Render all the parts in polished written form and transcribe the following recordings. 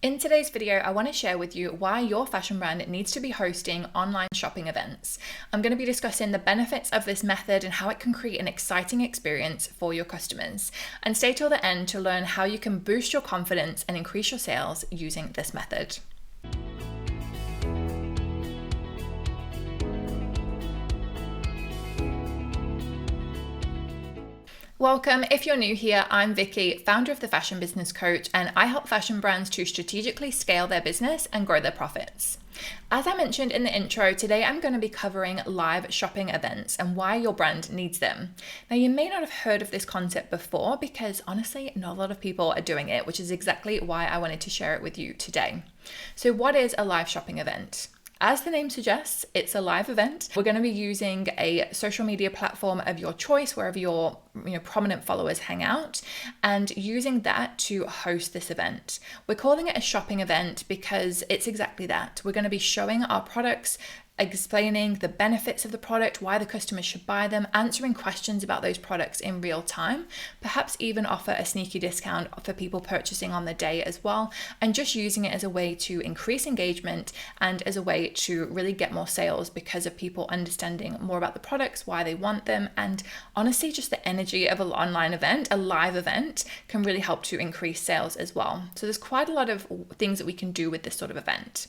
In today's video, I want to share with you why your fashion brand needs to be hosting online shopping events. I'm going to be discussing the benefits of this method and how it can create an exciting experience for your customers. And stay till the end to learn how you can boost your confidence and increase your sales using this method. Welcome. If you're new here, I'm Vicki, founder of the Fashion Business Coach, and I help fashion brands to strategically scale their business and grow their profits. As I mentioned in the intro, today I'm going to be covering live shopping events and why your brand needs them. Now, you may not have heard of this concept before because honestly, not a lot of people are doing it, which is exactly why I wanted to share it with you today. So what is a live shopping event? As the name suggests, it's a live event. We're going to be using a social media platform of your choice, wherever your prominent followers hang out, and using that to host this event. We're calling it a shopping event because it's exactly that. We're going to be showing our products, explaining the benefits of the product, why the customer should buy them, answering questions about those products in real time, perhaps even offer a sneaky discount for people purchasing on the day as well, and just using it as a way to increase engagement and as a way to really get more sales because of people understanding more about the products, why they want them, and honestly, just the energy of an online event, a live event, can really help to increase sales as well. So there's quite a lot of things that we can do with this sort of event.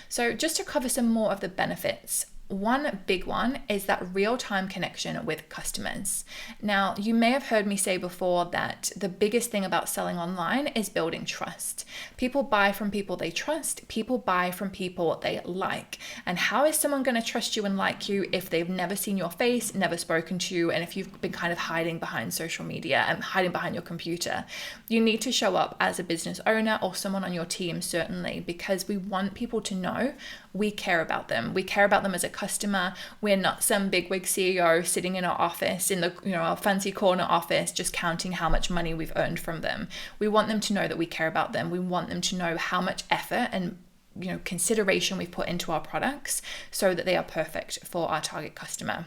So just to cover some more of the benefits, one big one is that real-time connection with customers. Now, you may have heard me say before that the biggest thing about selling online is building trust. People buy from people they trust, people buy from people they like. And how is someone going to trust you and like you if they've never seen your face, never spoken to you, and if you've been kind of hiding behind social media and hiding behind your computer? You need to show up as a business owner or someone on your team, certainly, because we want people to know we care about them. We care about them as a customer. We're not some bigwig CEO sitting in our office, in the our fancy corner office, just counting how much money we've earned from them. We want them to know that we care about them. We want them to know how much effort and consideration we've put into our products so that they are perfect for our target customer.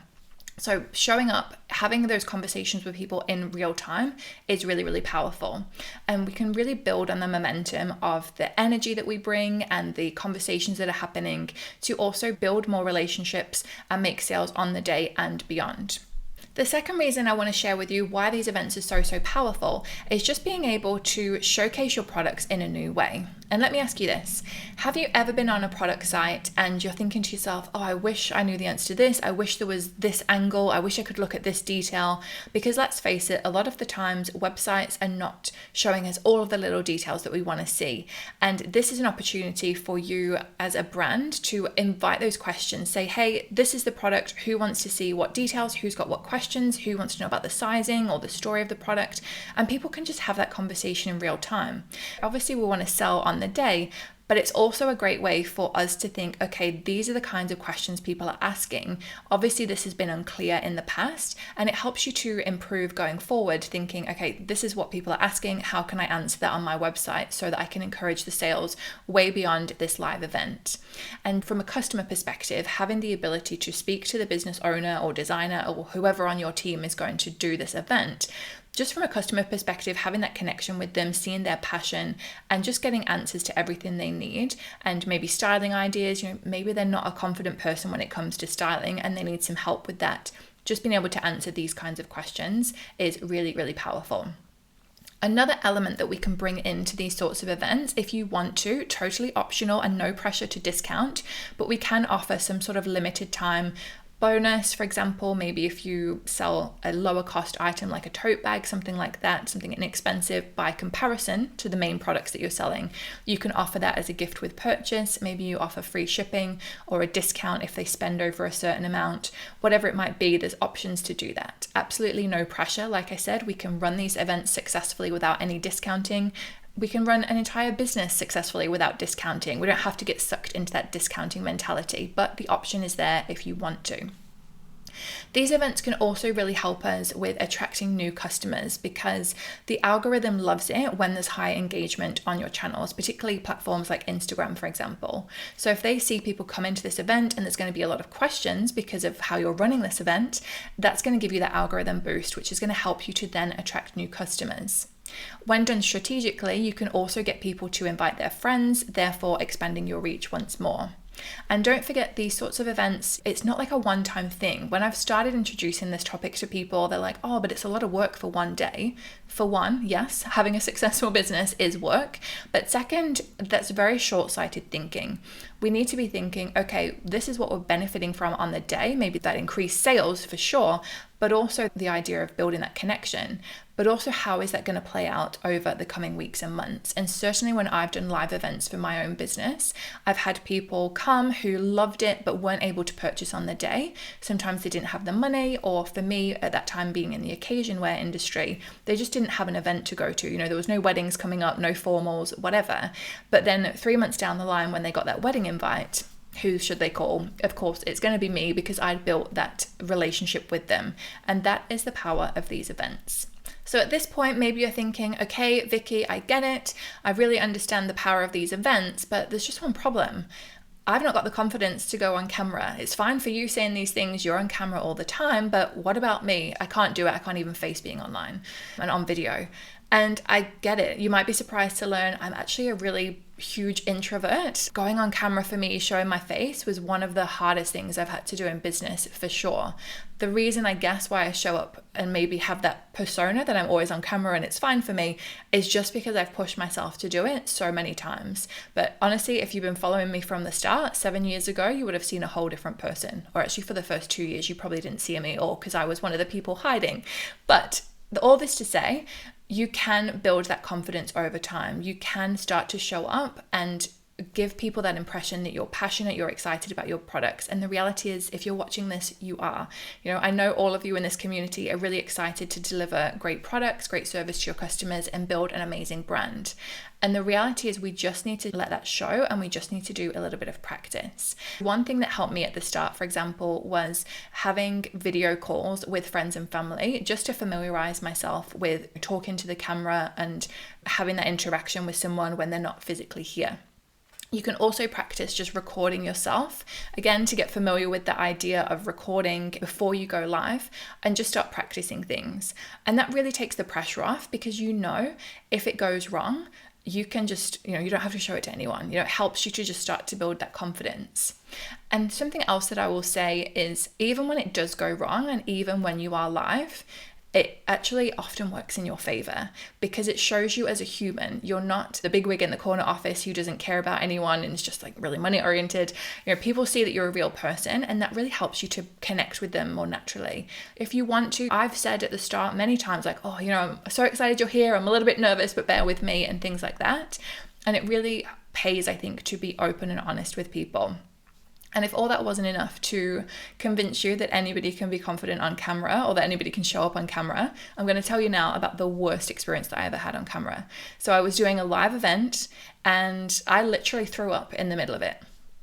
So showing up, having those conversations with people in real time is really, really powerful. And we can really build on the momentum of the energy that we bring and the conversations that are happening to also build more relationships and make sales on the day and beyond. The second reason I want to share with you why these events are so powerful is just being able to showcase your products in a new way. And let me ask you this. Have you ever been on a product site and you're thinking to yourself, oh, I wish I knew the answer to this. I wish there was this angle. I wish I could look at this detail. Because let's face it, a lot of the times websites are not showing us all of the little details that we want to see. And this is an opportunity for you as a brand to invite those questions. Say, hey, this is the product. Who wants to see what details? Who's got what questions? Who wants to know about the sizing or the story of the product? And people can just have that conversation in real time. Obviously, we want to sell on the day, but it's also a great way for us to think, okay, these are the kinds of questions people are asking. Obviously, this has been unclear in the past, and it helps you to improve going forward, thinking, okay, this is what people are asking. How can I answer that on my website so that I can encourage the sales way beyond this live event? And from a customer perspective, having the ability to speak to the business owner or designer or whoever on your team is going to do this event, just from a customer perspective, having that connection with them, seeing their passion and just getting answers to everything they need, and maybe styling ideas. Maybe they're not a confident person when it comes to styling and they need some help with that. Just being able to answer these kinds of questions is really, really powerful. Another element that we can bring into these sorts of events, if you want to, totally optional and no pressure to discount, but we can offer some sort of limited time bonus. For example, maybe if you sell a lower cost item like a tote bag, something like that, something inexpensive by comparison to the main products that you're selling, you can offer that as a gift with purchase. Maybe you offer free shipping or a discount if they spend over a certain amount. Whatever it might be, there's options to do that. Absolutely no pressure. Like I said, we can run these events successfully without any discounting. We can run an entire business successfully without discounting. We don't have to get sucked into that discounting mentality, but the option is there if you want to. These events can also really help us with attracting new customers because the algorithm loves it when there's high engagement on your channels, particularly platforms like Instagram, for example. So if they see people come into this event and there's going to be a lot of questions because of how you're running this event, that's going to give you that algorithm boost, which is going to help you to then attract new customers. When done strategically, you can also get people to invite their friends, therefore expanding your reach once more. And don't forget, these sorts of events, it's not like a one-time thing. When I've started introducing this topic to people, they're like, oh, but it's a lot of work for one day. For one, yes, having a successful business is work. But second, that's very short-sighted thinking. We need to be thinking, okay, this is what we're benefiting from on the day. Maybe that increased sales for sure, but also the idea of building that connection. But also, how is that going to play out over the coming weeks and months? And certainly when I've done live events for my own business, I've had people come who loved it but weren't able to purchase on the day. Sometimes they didn't have the money, or for me at that time being in the occasion wear industry, they just didn't have an event to go to. You know, there was no weddings coming up, no formals, whatever. But then 3 months down the line, when they got that wedding invite, who should they call? Of course, it's going to be me, because I'd built that relationship with them. And that is the power of these events. So at this point, maybe you're thinking, okay, Vicki, I get it. I really understand the power of these events, but there's just one problem. I've not got the confidence to go on camera. It's fine for you saying these things, you're on camera all the time, but what about me? I can't do it. I can't even face being online and on video. And I get it. You might be surprised to learn I'm actually a really huge introvert. Going on camera for me, showing my face, was one of the hardest things I've had to do in business for sure. The reason I guess why I show up and maybe have that persona that I'm always on camera and it's fine for me is just because I've pushed myself to do it so many times. But honestly, if you've been following me from the start, 7 years ago, you would have seen a whole different person. Or actually for the first 2 years, you probably didn't see me at all because I was one of the people hiding. But all this to say, you can build that confidence over time. You can start to show up and give people that impression that you're passionate, you're excited about your products. And the reality is, if you're watching this, you are. You know, I know all of you in this community are really excited to deliver great products, great service to your customers, and build an amazing brand. And the reality is, we just need to let that show, and we just need to do a little bit of practice. One thing that helped me at the start, for example, was having video calls with friends and family, just to familiarize myself with talking to the camera and having that interaction with someone when they're not physically here. You can also practice just recording yourself, again, to get familiar with the idea of recording before you go live, and just start practicing things. And that really takes the pressure off, because you know, if it goes wrong, you can just, you don't have to show it to anyone. It helps you to just start to build that confidence. And something else that I will say is, even when it does go wrong, and even when you are live, it actually often works in your favor, because it shows you as a human. You're not the bigwig in the corner office who doesn't care about anyone and is just like really money oriented. People see that you're a real person, and that really helps you to connect with them more naturally. If you want to, I've said at the start many times, like, oh, I'm so excited you're here. I'm a little bit nervous, but bear with me, and things like that. And it really pays, I think, to be open and honest with people. And if all that wasn't enough to convince you that anybody can be confident on camera, or that anybody can show up on camera, I'm going to tell you now about the worst experience that I ever had on camera. So I was doing a live event, and I literally threw up in the middle of it.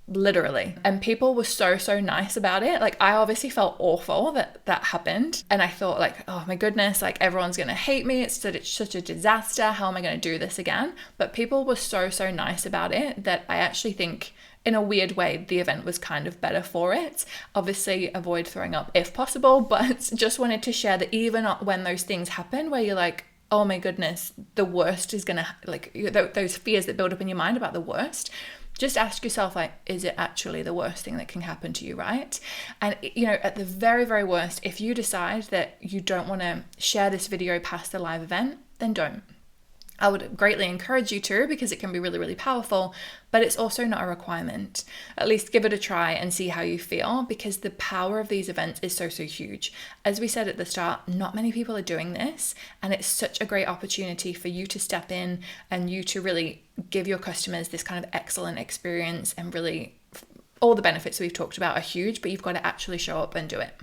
Literally. And people were so nice about it. Like, I obviously felt awful that happened. And I thought, like, oh my goodness, like, everyone's going to hate me. It's such a disaster. How am I going to do this again? But people were so nice about it that I actually think, in a weird way, the event was kind of better for it. Obviously, avoid throwing up if possible, but just wanted to share that even when those things happen where you're like, oh my goodness, the worst is gonna, like, those fears that build up in your mind about the worst, just ask yourself, like, is it actually the worst thing that can happen to you, right? And, at the very, very worst, if you decide that you don't want to share this video past the live event, then don't. I would greatly encourage you to, because it can be really, really powerful, but it's also not a requirement. At least give it a try and see how you feel, because the power of these events is so huge. As we said at the start, not many people are doing this, and it's such a great opportunity for you to step in and you to really give your customers this kind of excellent experience, and really all the benefits we've talked about are huge, but you've got to actually show up and do it.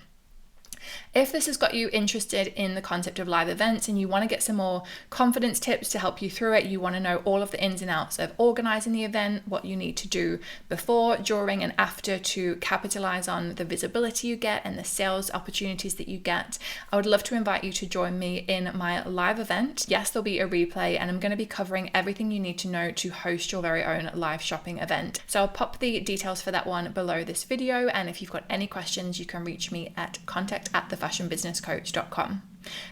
If this has got you interested in the concept of live events, and you want to get some more confidence tips to help you through it, you want to know all of the ins and outs of organizing the event, what you need to do before, during, and after to capitalize on the visibility you get and the sales opportunities that you get, I would love to invite you to join me in my live event. Yes, there'll be a replay, and I'm going to be covering everything you need to know to host your very own live shopping event. So I'll pop the details for that one below this video, and if you've got any questions, you can reach me at contact at thefashionbusinesscoach.com.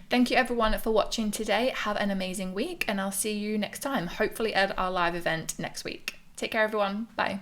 Thank you everyone for watching today. Have an amazing week, and I'll see you next time, hopefully at our live event next week. Take care everyone. Bye.